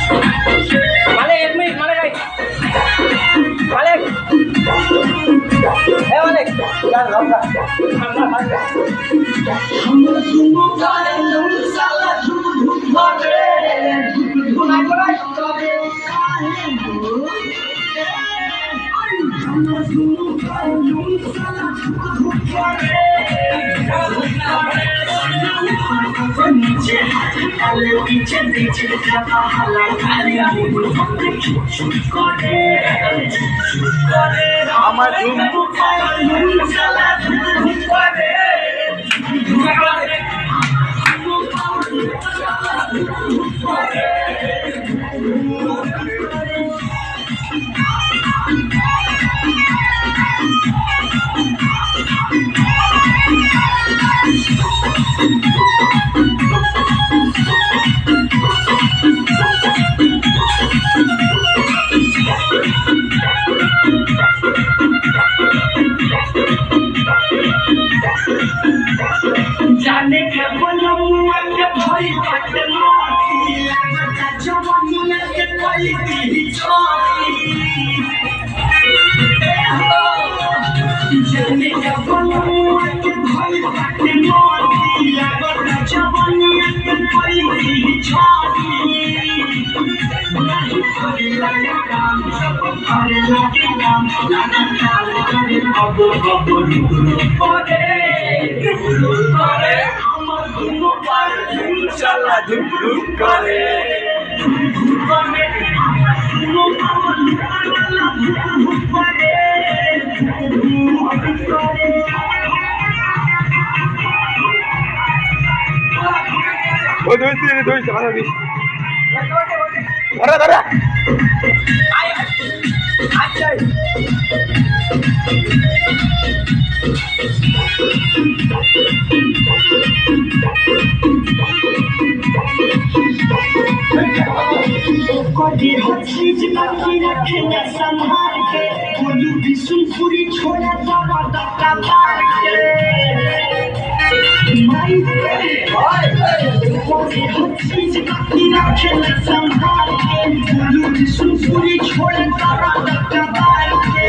मालिक 1 मिनट मालिक आई मालिक ए मालिक क्या लगा जाने के बनमुआ के भई पटना लगा जवानिया के क्वालिटी छोड़ी जाने के बनमुआ के भई पटना लगा जवानिया के क्वालिटी छोड़ी नहीं करे लगे काम सब करे लगे काम लगा काल करे अब करे करे আমার দুনো পার চলা ধুকু করে করে দুনো পার চলা ধুকু করে ওই দুই ভালো দিস ধরা ধরা আয় আচ্ছা कोई हर चीज बाकी रखे न संभाल के कोई भी सुनपुरी छोड़ा बाबा धक्का मार के माई कोई हर चीज बाकी रखे न संभाल के कोई भी सुनपुरी छोड़ा बाबा धक्का मार के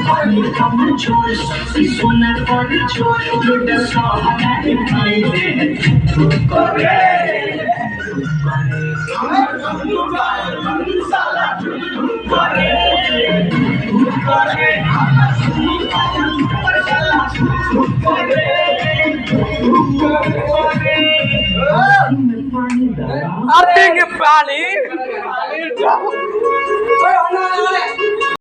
पानी कम छोड़ सबसे सोना पर छोड़ लुटा सहारा दिखाई दे करे पानी